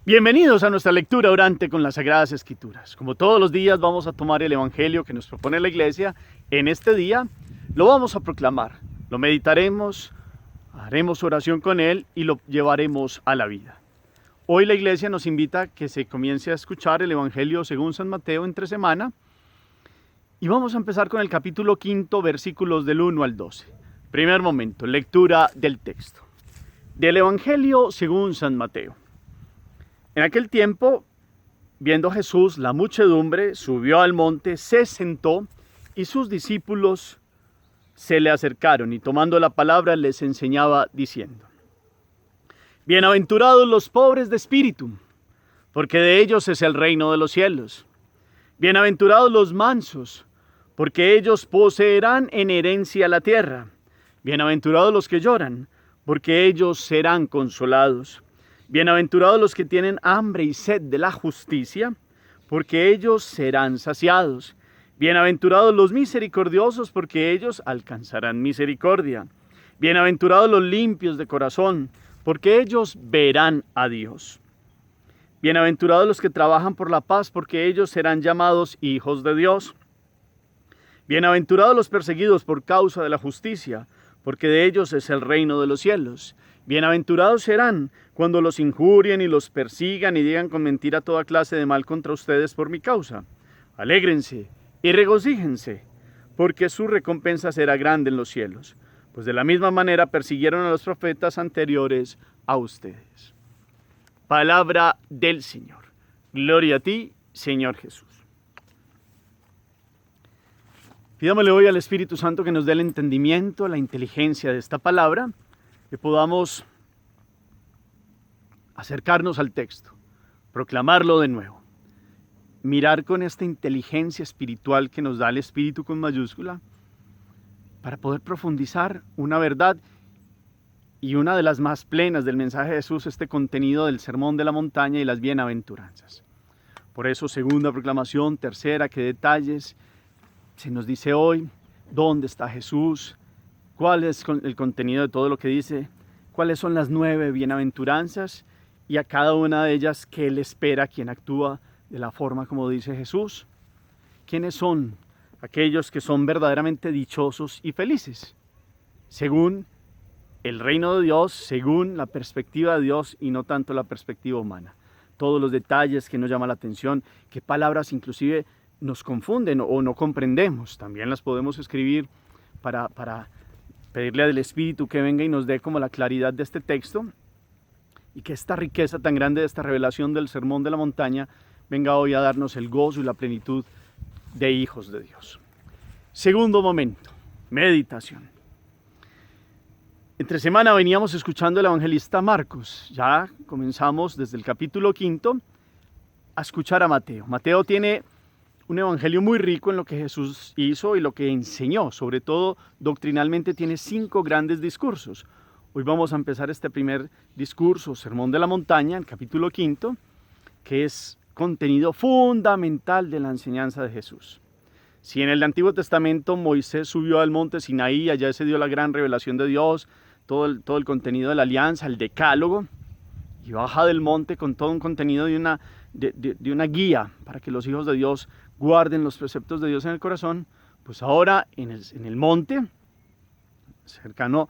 Bienvenidos a nuestra lectura orante con las Sagradas Escrituras. Como todos los días vamos a tomar el Evangelio que nos propone la Iglesia. En este día lo vamos a proclamar, lo meditaremos, haremos oración con él y lo llevaremos a la vida. Hoy la Iglesia nos invita a que se comience a escuchar el Evangelio según San Mateo entre semana. Y vamos a empezar con el capítulo 5, versículos del 1 al 12. Primer momento, lectura del texto. Del Evangelio según San Mateo. En aquel tiempo, viendo Jesús la muchedumbre, subió al monte, se sentó y sus discípulos se le acercaron y tomando la palabra les enseñaba diciendo: Bienaventurados los pobres de espíritu, porque de ellos es el reino de los cielos. Bienaventurados los mansos, porque ellos poseerán en herencia la tierra. Bienaventurados los que lloran, porque ellos serán consolados. Bienaventurados los que tienen hambre y sed de la justicia, porque ellos serán saciados. Bienaventurados los misericordiosos, porque ellos alcanzarán misericordia. Bienaventurados los limpios de corazón, porque ellos verán a Dios. Bienaventurados los que trabajan por la paz, porque ellos serán llamados hijos de Dios. Bienaventurados los perseguidos por causa de la justicia, porque de ellos es el reino de los cielos. Bienaventurados serán cuando los injurien y los persigan y digan con mentira toda clase de mal contra ustedes por mi causa. Alégrense y regocíjense, porque su recompensa será grande en los cielos, pues de la misma manera persiguieron a los profetas anteriores a ustedes. Palabra del Señor. Gloria a ti, Señor Jesús. Pidámosle hoy al Espíritu Santo que nos dé el entendimiento, la inteligencia de esta palabra, que podamos acercarnos al texto, proclamarlo de nuevo, mirar con esta inteligencia espiritual que nos da el Espíritu con mayúscula, para poder profundizar una verdad y una de las más plenas del mensaje de Jesús, este contenido del Sermón de la Montaña y las bienaventuranzas. Por eso, segunda proclamación, tercera, qué detalles se nos dice hoy, dónde está Jesús, cuál es el contenido de todo lo que dice, cuáles son las 9 bienaventuranzas y a cada una de ellas qué le espera a quien actúa de la forma como dice Jesús. ¿Quiénes son aquellos que son verdaderamente dichosos y felices? Según el reino de Dios, según la perspectiva de Dios y no tanto la perspectiva humana. Todos los detalles que nos llaman la atención, qué palabras inclusive nos confunden o no comprendemos, también las podemos escribir para pedirle al Espíritu que venga y nos dé como la claridad de este texto y que esta riqueza tan grande de esta revelación del Sermón de la Montaña venga hoy a darnos el gozo y la plenitud de hijos de Dios. Segundo momento, meditación. Entre semana veníamos escuchando el evangelista Marcos, ya comenzamos desde el capítulo 5 a escuchar a Mateo. Mateo tiene un evangelio muy rico en lo que Jesús hizo y lo que enseñó, sobre todo doctrinalmente tiene 5 grandes discursos. Hoy vamos a empezar este primer discurso, Sermón de la Montaña, el capítulo 5, que es contenido fundamental de la enseñanza de Jesús. Si en el Antiguo Testamento Moisés subió al monte Sinaí, allá se dio la gran revelación de Dios, todo el contenido de la alianza, el decálogo, y baja del monte con todo un contenido de una guía para que los hijos de Dios guarden los preceptos de Dios en el corazón, pues ahora en el monte, cercano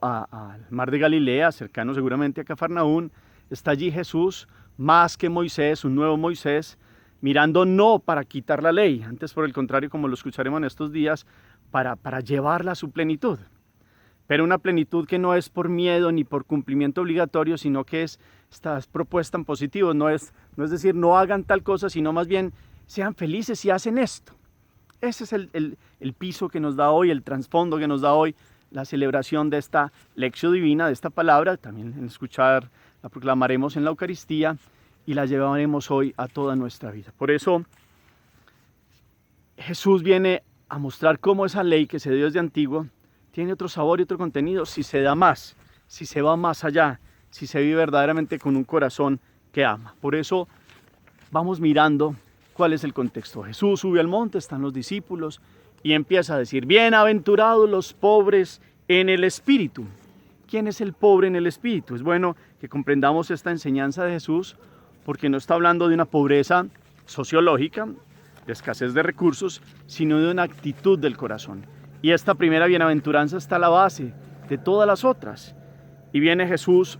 al mar de Galilea, cercano seguramente a Cafarnaún, está allí Jesús, más que Moisés, un nuevo Moisés, mirando no para quitar la ley, antes por el contrario, como lo escucharemos en estos días, para llevarla a su plenitud. Pero una plenitud que no es por miedo ni por cumplimiento obligatorio, sino que está propuesta en positivo, no es decir, no hagan tal cosa, sino más bien, sean felices si hacen esto. Ese es el piso que nos da hoy, el trasfondo que nos da hoy la celebración de esta lección divina, de esta palabra. También en escuchar la proclamaremos en la Eucaristía y la llevaremos hoy a toda nuestra vida. Por eso Jesús viene a mostrar cómo esa ley que se dio desde antiguo tiene otro sabor y otro contenido si se da más, si se va más allá, si se vive verdaderamente con un corazón que ama. Por eso vamos mirando cuál es el contexto. Jesús sube al monte, están los discípulos y empieza a decir: bienaventurados los pobres en el espíritu. ¿quién es el pobre en el espíritu? Es bueno que comprendamos esta enseñanza de Jesús porque no está hablando de una pobreza sociológica, de escasez de recursos, sino de una actitud del corazón. Y esta primera bienaventuranza está a la base de todas las otras. Y viene Jesús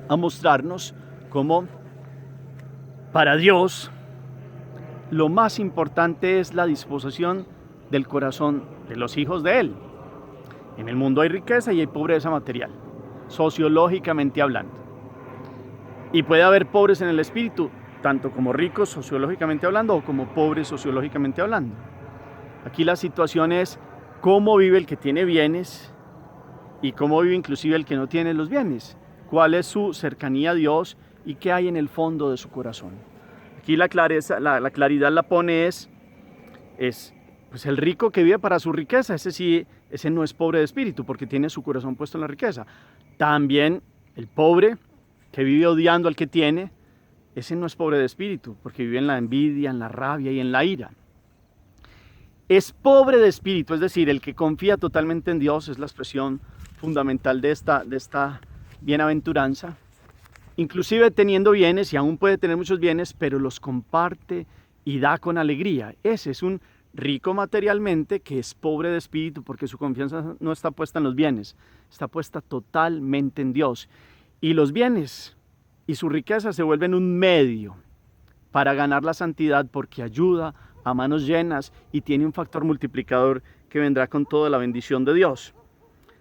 a mostrarnos cómo para Dios lo más importante es la disposición del corazón de los hijos de Él. En el mundo hay riqueza y hay pobreza material, sociológicamente hablando. Y puede haber pobres en el espíritu, tanto como ricos sociológicamente hablando o como pobres sociológicamente hablando. Aquí la situación es cómo vive el que tiene bienes y cómo vive inclusive el que no tiene los bienes. Cuál es su cercanía a Dios y qué hay en el fondo de su corazón. Aquí la claridad la pone es pues el rico que vive para su riqueza, ese no es pobre de espíritu porque tiene su corazón puesto en la riqueza. También el pobre que vive odiando al que tiene, ese no es pobre de espíritu porque vive en la envidia, en la rabia y en la ira. Es pobre de espíritu, es decir, el que confía totalmente en Dios, es la expresión fundamental de esta bienaventuranza. Inclusive teniendo bienes, y aún puede tener muchos bienes, pero los comparte y da con alegría. Ese es un rico materialmente que es pobre de espíritu porque su confianza no está puesta en los bienes, está puesta totalmente en Dios. Y los bienes y su riqueza se vuelven un medio para ganar la santidad porque ayuda a manos llenas y tiene un factor multiplicador que vendrá con toda la bendición de Dios.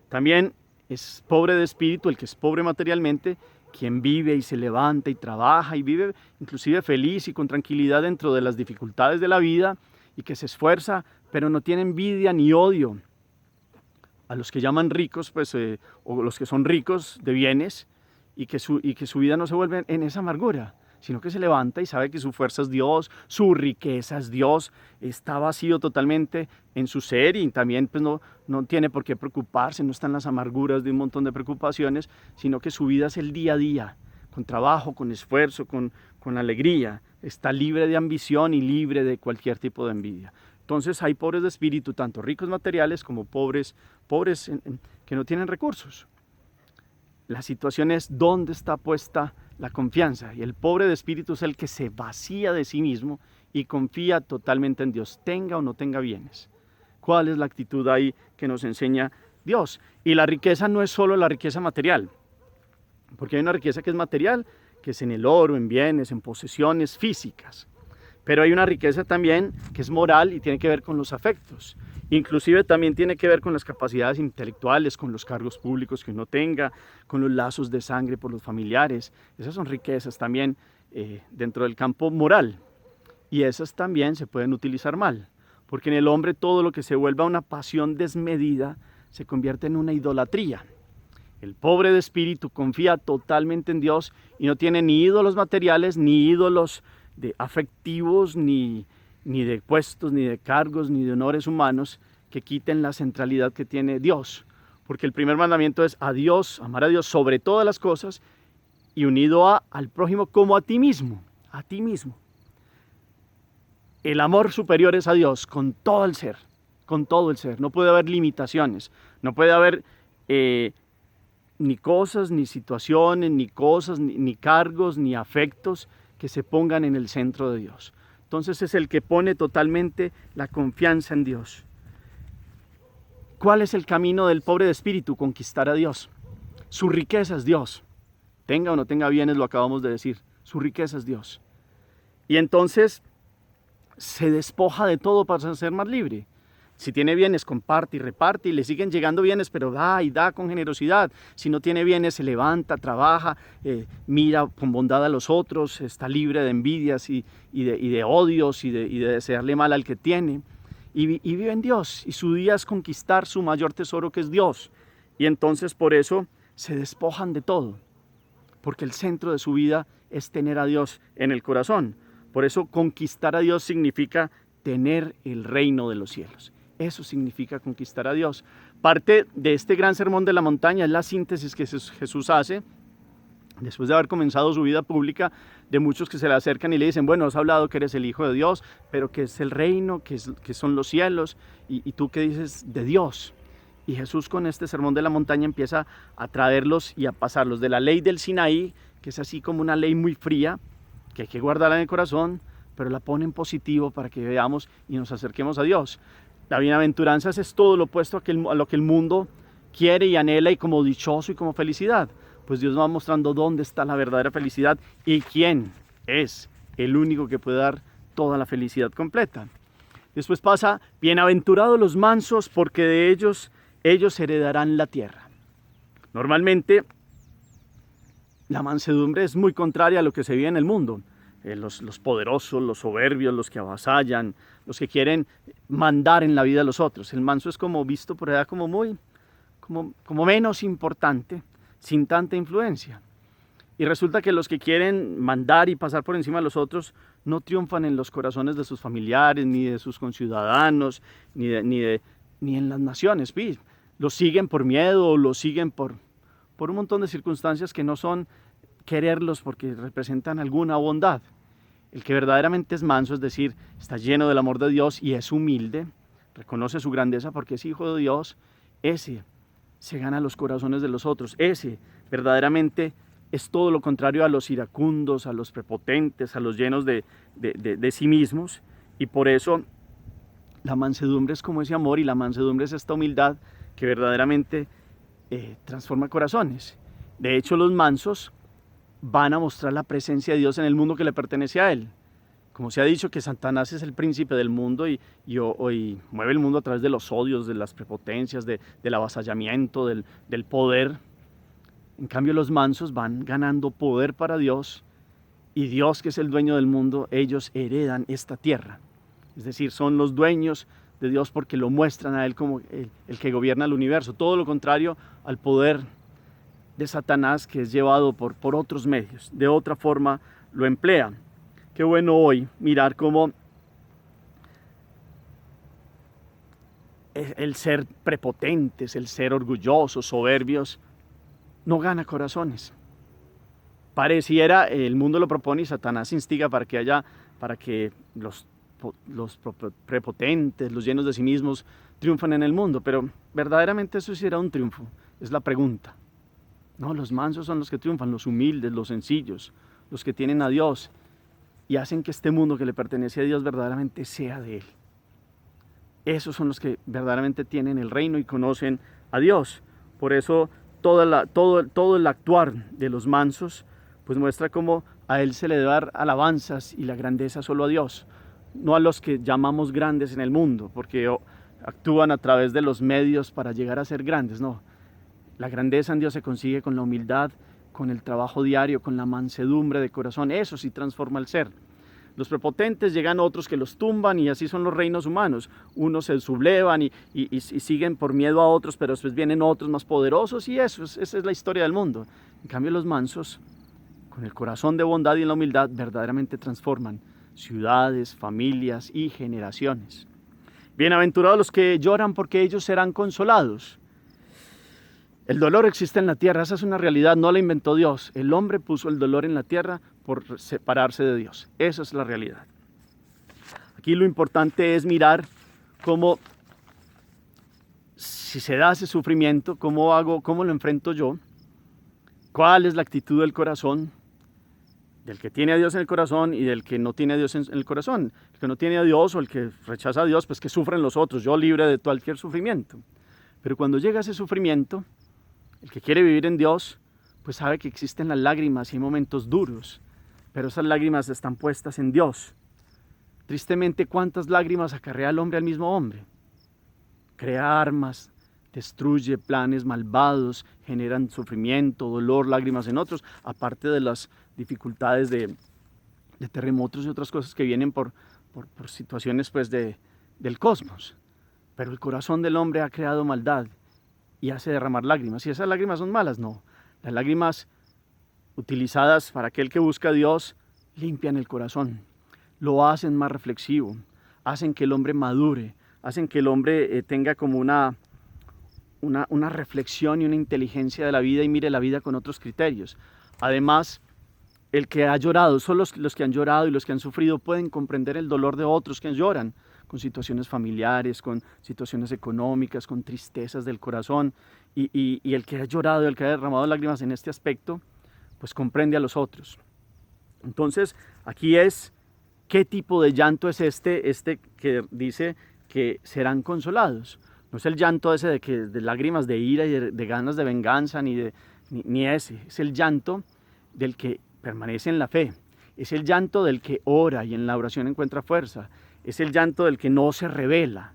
También es pobre de espíritu el que es pobre materialmente, quien vive y se levanta y trabaja y vive inclusive feliz y con tranquilidad dentro de las dificultades de la vida y que se esfuerza, pero no tiene envidia ni odio a los que llaman ricos, o los que son ricos de bienes y que su vida no se vuelve en esa amargura, sino que se levanta y sabe que su fuerza es Dios, su riqueza es Dios, está vacío totalmente en su ser y también pues no tiene por qué preocuparse, no está en las amarguras de un montón de preocupaciones, sino que su vida es el día a día, con trabajo, con esfuerzo, con alegría, está libre de ambición y libre de cualquier tipo de envidia. Entonces hay pobres de espíritu, tanto ricos materiales como pobres que no tienen recursos. La situación es dónde está puesta la confianza, y el pobre de espíritu es el que se vacía de sí mismo y confía totalmente en Dios, tenga o no tenga bienes. ¿Cuál es la actitud ahí que nos enseña Dios? Y la riqueza no es solo la riqueza material, porque hay una riqueza que es material, que es en el oro, en bienes, en posesiones físicas. Pero hay una riqueza también que es moral y tiene que ver con los afectos. Inclusive también tiene que ver con las capacidades intelectuales, con los cargos públicos que uno tenga, con los lazos de sangre por los familiares. Esas son riquezas también dentro del campo moral. Y esas también se pueden utilizar mal. Porque en el hombre todo lo que se vuelva una pasión desmedida se convierte en una idolatría. El pobre de espíritu confía totalmente en Dios y no tiene ni ídolos materiales, ni ídolos afectivos, ni de puestos, ni de cargos, ni de honores humanos que quiten la centralidad que tiene Dios. Porque el primer mandamiento es a Dios, amar a Dios sobre todas las cosas y unido al prójimo como a ti mismo, a ti mismo. El amor superior es a Dios con todo el ser, con todo el ser. No puede haber limitaciones, no puede haber ni cosas, ni situaciones, ni cargos, ni afectos que se pongan en el centro de Dios. Entonces es el que pone totalmente la confianza en Dios. ¿Cuál es el camino del pobre de espíritu? Conquistar a Dios. Su riqueza es Dios. Tenga o no tenga bienes, lo acabamos de decir. Su riqueza es Dios. Y entonces se despoja de todo para ser más libre. Si tiene bienes, comparte y reparte y le siguen llegando bienes, pero da y da con generosidad. Si no tiene bienes, se levanta, trabaja, mira con bondad a los otros, está libre de envidias y de odios y de desearle mal al que tiene. Y vive en Dios y su día es conquistar su mayor tesoro que es Dios. Y entonces por eso se despojan de todo, porque el centro de su vida es tener a Dios en el corazón. Por eso conquistar a Dios significa tener el reino de los cielos. Eso significa conquistar a Dios. Parte de este gran sermón de la montaña es la síntesis que Jesús hace después de haber comenzado su vida pública, de muchos que se le acercan y le dicen, bueno, has hablado que eres el Hijo de Dios, pero que es el reino, que son los cielos, y tú qué dices de Dios. Y Jesús con este sermón de la montaña empieza a traerlos y a pasarlos de la ley del Sinaí, que es así como una ley muy fría, que hay que guardarla en el corazón, pero la pone en positivo para que veamos y nos acerquemos a Dios. La bienaventuranza es todo lo opuesto a lo que el mundo quiere y anhela y como dichoso y como felicidad. Pues Dios va mostrando dónde está la verdadera felicidad y quién es el único que puede dar toda la felicidad completa. Después pasa, bienaventurados los mansos, porque de ellos heredarán la tierra. Normalmente, la mansedumbre es muy contraria a lo que se vive en el mundo. Los poderosos, los soberbios, los que avasallan, los que quieren mandar en la vida de los otros. El manso es como visto por allá como menos importante, sin tanta influencia. Y resulta que los que quieren mandar y pasar por encima de los otros no triunfan en los corazones de sus familiares, ni de sus conciudadanos, ni en las naciones. Los siguen por miedo, los siguen por un montón de circunstancias que no son quererlos porque representan alguna bondad. El que verdaderamente es manso, es decir, está lleno del amor de Dios y es humilde, reconoce su grandeza porque es hijo de Dios, ese se gana los corazones de los otros. Ese verdaderamente es todo lo contrario a los iracundos, a los prepotentes, a los llenos de sí mismos. Y por eso la mansedumbre es como ese amor y la mansedumbre es esta humildad que verdaderamente transforma corazones. De hecho, los mansos van a mostrar la presencia de Dios en el mundo que le pertenece a Él. Como se ha dicho que Satanás es el príncipe del mundo y mueve el mundo a través de los odios, de las prepotencias, del avasallamiento, del poder. En cambio los mansos van ganando poder para Dios y Dios, que es el dueño del mundo, ellos heredan esta tierra. Es decir, son los dueños de Dios porque lo muestran a Él como el que gobierna el universo. Todo lo contrario al poder de Satanás, que es llevado por otros medios. De otra forma lo emplea. Qué bueno hoy mirar cómo el ser prepotentes, el ser orgullosos, soberbios, no gana corazones. Pareciera, el mundo lo propone y Satanás instiga para que los prepotentes, los llenos de sí mismos, triunfan en el mundo. Pero verdaderamente eso sí era un triunfo, es la pregunta. No, los mansos son los que triunfan, los humildes, los sencillos, los que tienen a Dios y hacen que este mundo que le pertenece a Dios verdaderamente sea de Él. Esos son los que verdaderamente tienen el reino y conocen a Dios. Por eso todo el actuar de los mansos pues muestra cómo a Él se le debe dar alabanzas y la grandeza solo a Dios, no a los que llamamos grandes en el mundo, porque actúan a través de los medios para llegar a ser grandes. No, la grandeza en Dios se consigue con la humildad, con el trabajo diario, con la mansedumbre de corazón. Eso sí transforma el ser. Los prepotentes llegan otros que los tumban y así son los reinos humanos. Unos se sublevan y siguen por miedo a otros, pero después vienen otros más poderosos y esa es la historia del mundo. En cambio los mansos, con el corazón de bondad y en la humildad, verdaderamente transforman ciudades, familias y generaciones. Bienaventurados los que lloran porque ellos serán consolados. El dolor existe en la tierra, esa es una realidad, no la inventó Dios. El hombre puso el dolor en la tierra por separarse de Dios. Esa es la realidad. Aquí lo importante es mirar cómo, si se da ese sufrimiento, cómo lo enfrento yo, cuál es la actitud del corazón, del que tiene a Dios en el corazón y del que no tiene a Dios en el corazón. El que no tiene a Dios o el que rechaza a Dios, pues que sufren los otros, yo libre de cualquier sufrimiento. Pero cuando llega ese sufrimiento, el que quiere vivir en Dios, pues sabe que existen las lágrimas y hay momentos duros, pero esas lágrimas están puestas en Dios. Tristemente, ¿cuántas lágrimas acarrea el hombre al mismo hombre? Crea armas, destruye planes malvados, generan sufrimiento, dolor, lágrimas en otros, aparte de las dificultades de terremotos y otras cosas que vienen por situaciones pues del cosmos. Pero el corazón del hombre ha creado maldad y hace derramar lágrimas. ¿Y esas lágrimas son malas? No. Las lágrimas utilizadas para aquel que busca a Dios limpian el corazón, lo hacen más reflexivo, hacen que el hombre madure, hacen que el hombre tenga como una reflexión y una inteligencia de la vida y mire la vida con otros criterios. Además, el que ha llorado, solo los que han llorado y los que han sufrido pueden comprender el dolor de otros que lloran, con situaciones familiares, con situaciones económicas, con tristezas del corazón. Y el que ha llorado, el que ha derramado lágrimas en este aspecto, pues comprende a los otros. Entonces, aquí es, ¿qué tipo de llanto es este que dice que serán consolados? No es el llanto ese de lágrimas de ira y de ganas de venganza, ni ese. Es el llanto del que permanece en la fe. Es el llanto del que ora y en la oración encuentra fuerza. Es el llanto del que no se rebela.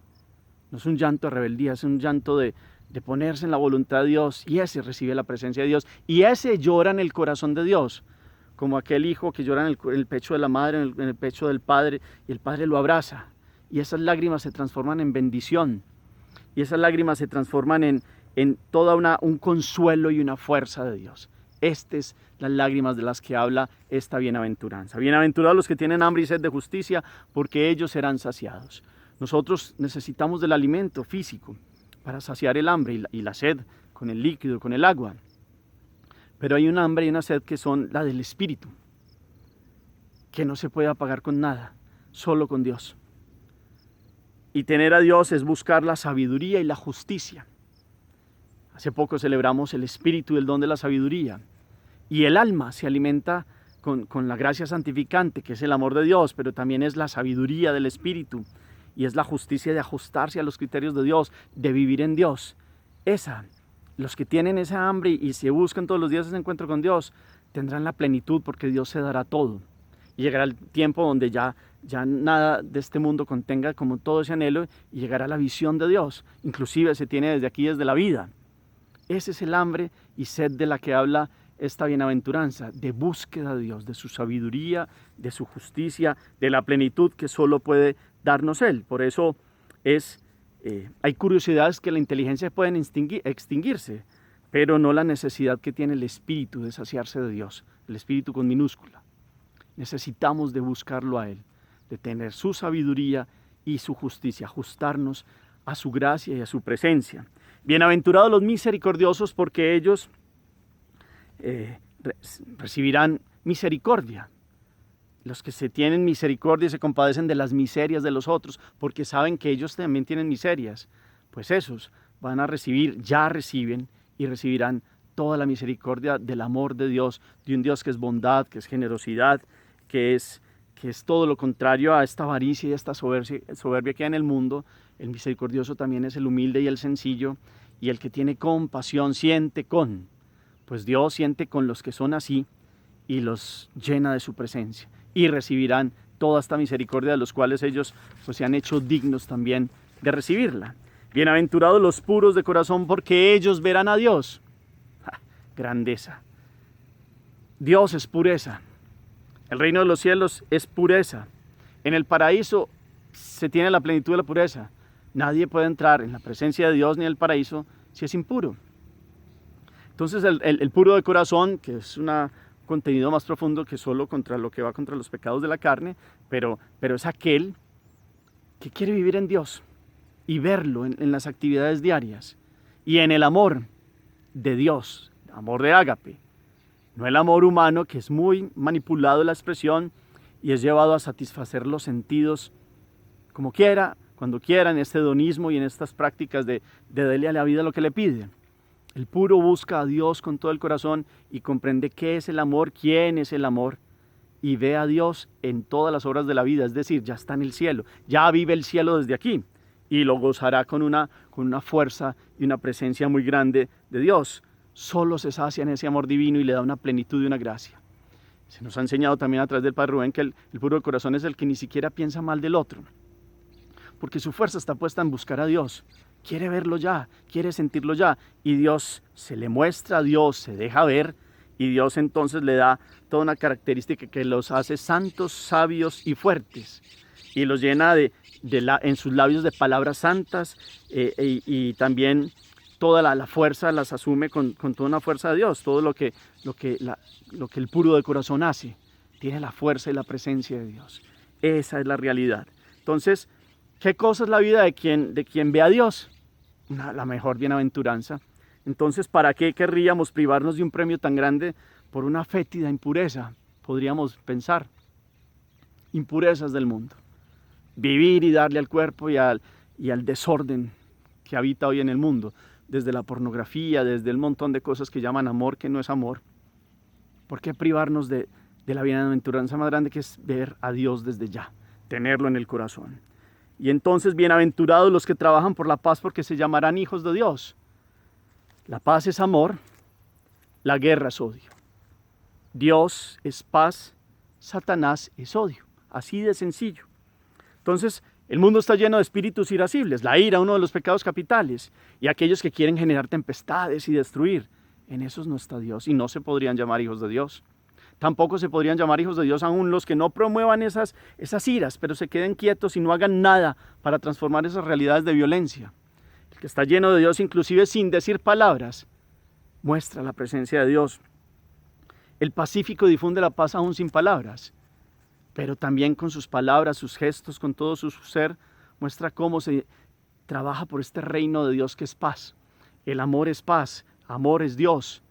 No es un llanto de rebeldía, es un llanto de ponerse en la voluntad de Dios, y ese recibe la presencia de Dios, y ese llora en el corazón de Dios, como aquel hijo que llora en el pecho de la madre, en el pecho del padre, y el padre lo abraza, y esas lágrimas se transforman en bendición, y esas lágrimas se transforman en toda un consuelo y una fuerza de Dios. Estas las lágrimas de las que habla esta bienaventuranza. Bienaventurados los que tienen hambre y sed de justicia, porque ellos serán saciados. Nosotros necesitamos del alimento físico para saciar el hambre y la sed con el líquido, con el agua. Pero hay un hambre y una sed que son la del Espíritu, que no se puede apagar con nada, solo con Dios. Y tener a Dios es buscar la sabiduría y la justicia. Hace poco celebramos el Espíritu y el don de la sabiduría. Y el alma se alimenta con la gracia santificante, que es el amor de Dios, pero también es la sabiduría del Espíritu. Y es la justicia de ajustarse a los criterios de Dios, de vivir en Dios. Los que tienen esa hambre y se buscan todos los días ese encuentro con Dios, tendrán la plenitud, porque Dios se dará todo. Y llegará el tiempo donde ya nada de este mundo contenga como todo ese anhelo, y llegará la visión de Dios. Inclusive se tiene desde aquí, desde la vida. Ese es el hambre y sed de la que habla esta bienaventuranza, de búsqueda de Dios, de su sabiduría, de su justicia, de la plenitud que solo puede darnos Él. Por eso hay curiosidades que la inteligencia pueden extinguirse, pero no la necesidad que tiene el espíritu de saciarse de Dios, el espíritu con minúscula. Necesitamos de buscarlo a Él, de tener su sabiduría y su justicia, ajustarnos a su gracia y a su presencia. Bienaventurados los misericordiosos, porque ellos recibirán misericordia. Los que se tienen misericordia se compadecen de las miserias de los otros, porque saben que ellos también tienen miserias. Pues esos van a recibir, ya reciben y recibirán toda la misericordia del amor de Dios, de un Dios que es bondad, que es generosidad, que es todo lo contrario a esta avaricia y a esta soberbia que hay en el mundo. El misericordioso también es el humilde y el sencillo, y el que tiene compasión siente con. Pues Dios siente con los que son así y los llena de su presencia, y recibirán toda esta misericordia, de los cuales ellos pues se han hecho dignos también de recibirla. Bienaventurados los puros de corazón, porque ellos verán a Dios. Grandeza. Dios es pureza. El reino de los cielos es pureza. En el paraíso se tiene la plenitud de la pureza. Nadie puede entrar en la presencia de Dios ni en el paraíso si es impuro. Entonces el puro de corazón, que es un contenido más profundo que solo contra lo que va contra los pecados de la carne, pero es aquel que quiere vivir en Dios y verlo en las actividades diarias y en el amor de Dios, amor de ágape, no el amor humano, que es muy manipulado la expresión y es llevado a satisfacer los sentidos como quiera, cuando quiera, en este hedonismo y en estas prácticas de darle a la vida lo que le pide. El puro busca a Dios con todo el corazón y comprende qué es el amor, quién es el amor, y ve a Dios en todas las obras de la vida. Es decir, ya está en el cielo, ya vive el cielo desde aquí, y lo gozará con una fuerza y una presencia muy grande de Dios. Solo se sacia en ese amor divino y le da una plenitud y una gracia. Se nos ha enseñado también a través del Padre Rubén que el puro de corazón es el que ni siquiera piensa mal del otro, porque su fuerza está puesta en buscar a Dios. Quiere verlo ya, quiere sentirlo ya, y Dios se le muestra, Dios se deja ver, y Dios entonces le da toda una característica que los hace santos, sabios y fuertes, y los llena en sus labios de palabras santas, y también toda la fuerza las asume con toda una fuerza de Dios. Todo lo que el puro de corazón hace, tiene la fuerza y la presencia de Dios. Esa es la realidad. Entonces, ¿qué cosa es la vida de quien ve a Dios? La mejor bienaventuranza. Entonces, ¿para qué querríamos privarnos de un premio tan grande por una fétida impureza? Podríamos pensar. Impurezas del mundo. vivir y darle al cuerpo y al desorden que habita hoy en el mundo, desde la pornografía, desde el montón de cosas que llaman amor, que no es amor. ¿Por qué privarnos de la bienaventuranza más grande, que es ver a Dios desde ya, tenerlo en el corazón? Y entonces, bienaventurados los que trabajan por la paz, porque se llamarán hijos de Dios. La paz es amor, la guerra es odio. Dios es paz, Satanás es odio. Así de sencillo. Entonces, el mundo está lleno de espíritus irascibles, la ira, uno de los pecados capitales, y aquellos que quieren generar tempestades y destruir. En esos no está Dios, y no se podrían llamar hijos de Dios. Tampoco se podrían llamar hijos de Dios aún los que no promuevan esas iras, pero se queden quietos y no hagan nada para transformar esas realidades de violencia. El que está lleno de Dios, inclusive sin decir palabras, muestra la presencia de Dios. El pacífico difunde la paz aún sin palabras, pero también con sus palabras, sus gestos, con todo su ser, muestra cómo se trabaja por este reino de Dios que es paz. El amor es paz, amor es Dios,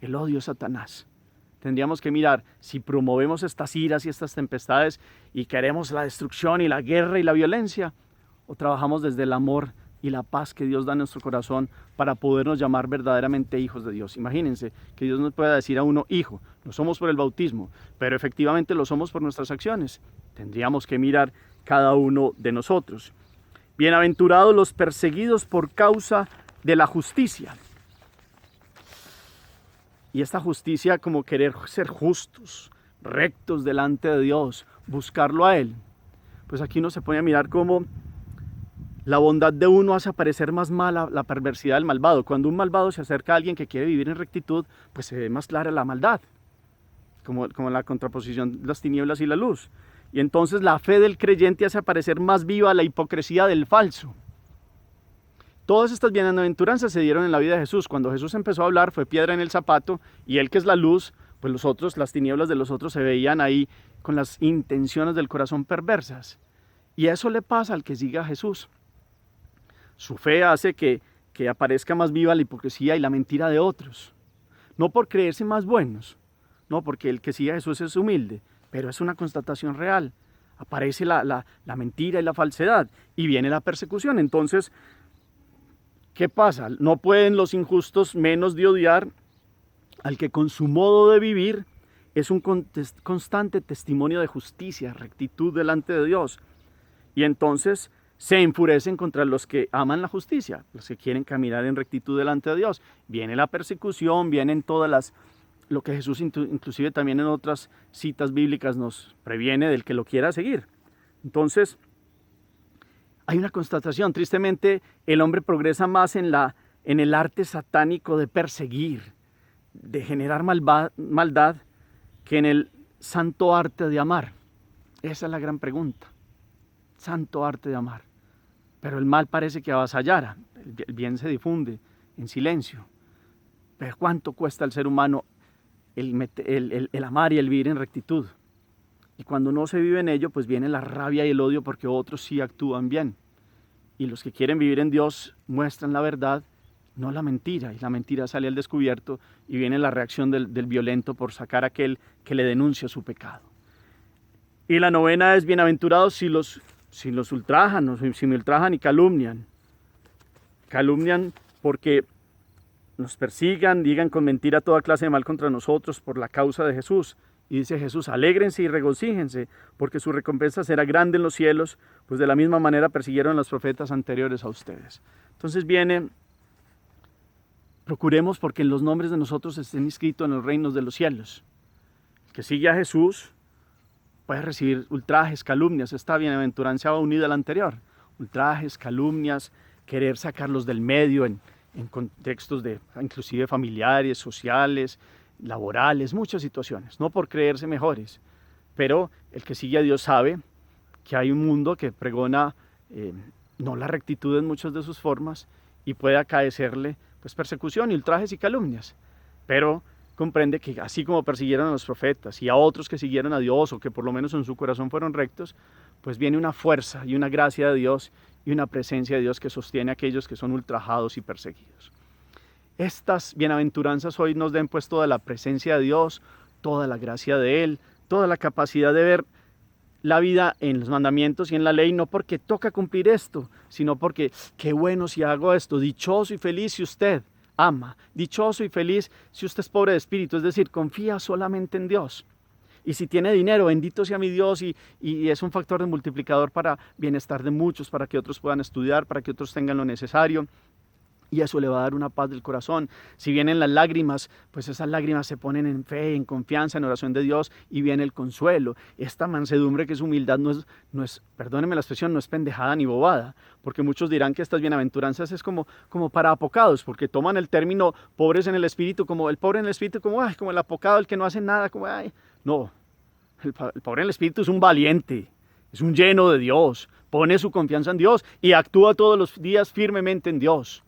el odio es Satanás. Tendríamos que mirar si promovemos estas iras y estas tempestades y queremos la destrucción y la guerra y la violencia, o trabajamos desde el amor y la paz que Dios da en nuestro corazón para podernos llamar verdaderamente hijos de Dios. Imagínense que Dios nos pueda decir a uno hijo. Lo somos por el bautismo, pero efectivamente lo somos por nuestras acciones. Tendríamos que mirar cada uno de nosotros. Bienaventurados los perseguidos por causa de la justicia. Y esta justicia, como querer ser justos, rectos delante de Dios, buscarlo a Él. Pues aquí uno se pone a mirar cómo la bondad de uno hace aparecer más mala la perversidad del malvado. Cuando un malvado se acerca a alguien que quiere vivir en rectitud, pues se ve más clara la maldad, como la contraposición de las tinieblas y la luz. Y entonces la fe del creyente hace aparecer más viva la hipocresía del falso. Todas estas bienaventuranzas se dieron en la vida de Jesús. Cuando Jesús empezó a hablar, fue piedra en el zapato, y Él, que es la luz, pues los otros, las tinieblas de los otros se veían ahí con las intenciones del corazón perversas. Y eso le pasa al que sigue a Jesús. Su fe hace que aparezca más viva la hipocresía y la mentira de otros. No por creerse más buenos, no, porque el que sigue a Jesús es humilde, pero es una constatación real. Aparece la mentira y la falsedad, y viene la persecución. Entonces, ¿qué pasa? No pueden los injustos menos de odiar al que con su modo de vivir es un constante testimonio de justicia, rectitud delante de Dios. Y entonces se enfurecen contra los que aman la justicia, los que quieren caminar en rectitud delante de Dios. Viene la persecución, vienen todas lo que Jesús inclusive también en otras citas bíblicas nos previene del que lo quiera seguir. Entonces, hay una constatación. Tristemente, el hombre progresa más en el arte satánico de perseguir, de generar maldad, que en el santo arte de amar. Esa es la gran pregunta. Santo arte de amar. Pero el mal parece que avasallara, el bien se difunde en silencio. Pero ¿cuánto cuesta al ser humano el amar y el vivir en rectitud? Y cuando no se vive en ello, pues viene la rabia y el odio porque otros sí actúan bien. Y los que quieren vivir en Dios muestran la verdad, no la mentira. Y la mentira sale al descubierto y viene la reacción del violento por sacar a aquel que le denuncia su pecado. Y la novena es: bienaventurados si los ultrajan, o si me ultrajan y calumnian. Calumnian porque nos persigan, digan con mentira toda clase de mal contra nosotros por la causa de Jesús. Y dice Jesús: alégrense y regocíjense, porque su recompensa será grande en los cielos, pues de la misma manera persiguieron a los profetas anteriores a ustedes. Entonces procuremos porque los nombres de nosotros estén inscritos en los reinos de los cielos. El que sigue a Jesús puede recibir ultrajes, calumnias. Esta bienaventuranza va unida a la anterior. Ultrajes, calumnias, querer sacarlos del medio en contextos inclusive familiares, sociales, laborales, muchas situaciones, no por creerse mejores, pero el que sigue a Dios sabe que hay un mundo que pregona no la rectitud en muchas de sus formas, y puede acaecerle pues persecución y ultrajes y calumnias, pero comprende que así como persiguieron a los profetas y a otros que siguieron a Dios, o que por lo menos en su corazón fueron rectos, pues viene una fuerza y una gracia de Dios y una presencia de Dios que sostiene a aquellos que son ultrajados y perseguidos. Estas bienaventuranzas hoy nos den pues toda la presencia de Dios, toda la gracia de Él, toda la capacidad de ver la vida en los mandamientos y en la ley, no porque toca cumplir esto, sino porque qué bueno si hago esto, dichoso y feliz si usted ama, dichoso y feliz si usted es pobre de espíritu, es decir, confía solamente en Dios. Y si tiene dinero, bendito sea mi Dios, y es un factor de multiplicador para bienestar de muchos, para que otros puedan estudiar, para que otros tengan lo necesario. Y eso le va a dar una paz del corazón. Si vienen las lágrimas, pues esas lágrimas se ponen en fe, en confianza, en oración de Dios, y viene el consuelo. Esta mansedumbre que es humildad no es, perdónenme la expresión, no es pendejada ni bobada, porque muchos dirán que estas bienaventuranzas es como para apocados, porque toman el término pobres en el espíritu, como el pobre en el espíritu, como el apocado, el que no hace nada, como ay. No, el pobre en el espíritu es un valiente, es un lleno de Dios, pone su confianza en Dios y actúa todos los días firmemente en Dios.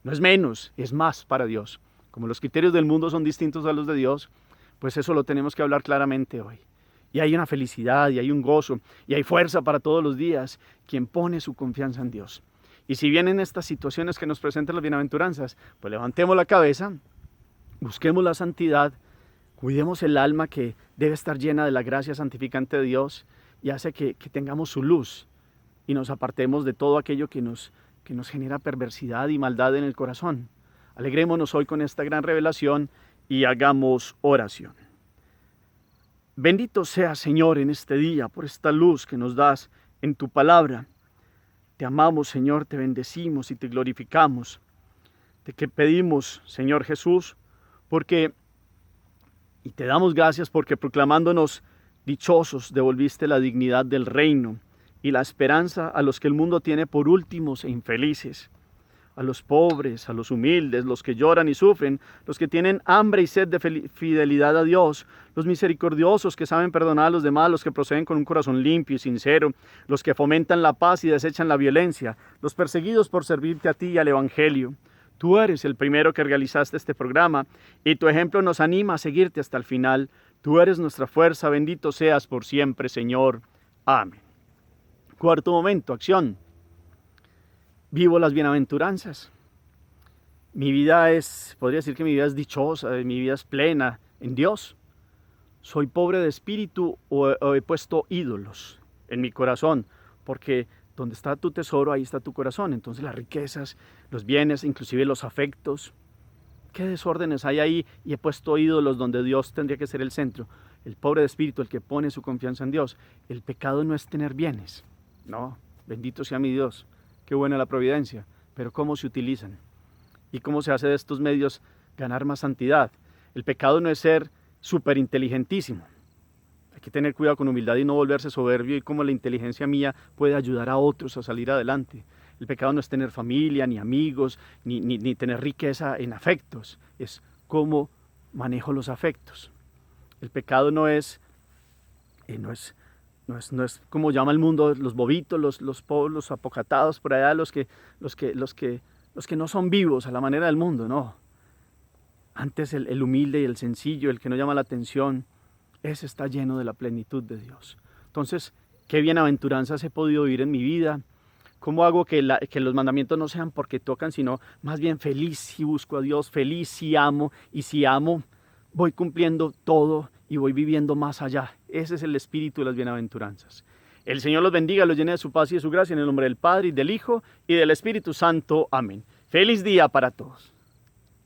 No es menos, es más para Dios. Como los criterios del mundo son distintos a los de Dios, pues eso lo tenemos que hablar claramente hoy. Y hay una felicidad, y hay un gozo, y hay fuerza para todos los días, quien pone su confianza en Dios. Y si vienen estas situaciones que nos presentan las bienaventuranzas, pues levantemos la cabeza, busquemos la santidad, cuidemos el alma que debe estar llena de la gracia santificante de Dios y hace que tengamos su luz y nos apartemos de todo aquello que nos genera perversidad y maldad en el corazón. Alegrémonos hoy con esta gran revelación y hagamos oración. Bendito seas, Señor, en este día por esta luz que nos das en tu palabra. Te amamos, Señor, te bendecimos y te glorificamos. Te pedimos, Señor Jesús, y te damos gracias porque proclamándonos dichosos devolviste la dignidad del reino y la esperanza a los que el mundo tiene por últimos e infelices, a los pobres, a los humildes, los que lloran y sufren, los que tienen hambre y sed de fidelidad a Dios, los misericordiosos que saben perdonar a los demás, los que proceden con un corazón limpio y sincero, los que fomentan la paz y desechan la violencia, los perseguidos por servirte a ti y al Evangelio. Tú eres el primero que realizaste este programa y tu ejemplo nos anima a seguirte hasta el final. Tú eres nuestra fuerza, bendito seas por siempre, Señor. Amén. Cuarto momento, acción. Vivo las bienaventuranzas. Podría decir que mi vida es dichosa, mi vida es plena en Dios. Soy pobre de espíritu o he puesto ídolos en mi corazón, porque donde está tu tesoro, ahí está tu corazón. Entonces las riquezas, los bienes, inclusive los afectos. ¿Qué desórdenes hay ahí? Y he puesto ídolos donde Dios tendría que ser el centro. El pobre de espíritu, el que pone su confianza en Dios. El pecado no es tener bienes. No, bendito sea mi Dios. Qué buena la providencia. Pero ¿cómo se utilizan? ¿Y cómo se hace de estos medios ganar más santidad? El pecado no es ser superinteligentísimo. Hay que tener cuidado con humildad y no volverse soberbio y cómo la inteligencia mía puede ayudar a otros a salir adelante. El pecado no es tener familia, ni amigos, ni tener riqueza en afectos. Es cómo manejo los afectos. El pecado no es como llama el mundo los bobitos, los pobres, los apocatados por allá, los que no son vivos a la manera del mundo, no. Antes el humilde y el sencillo, el que no llama la atención, ese está lleno de la plenitud de Dios. Entonces, ¿qué bienaventuranzas he podido vivir en mi vida? ¿Cómo hago que los mandamientos no sean porque tocan, sino más bien feliz si busco a Dios, feliz si amo, y si amo, voy cumpliendo todo y voy viviendo más allá? Ese es el espíritu de las bienaventuranzas. El Señor los bendiga, los llene de su paz y de su gracia en el nombre del Padre y del Hijo y del Espíritu Santo. Amén. Feliz día para todos.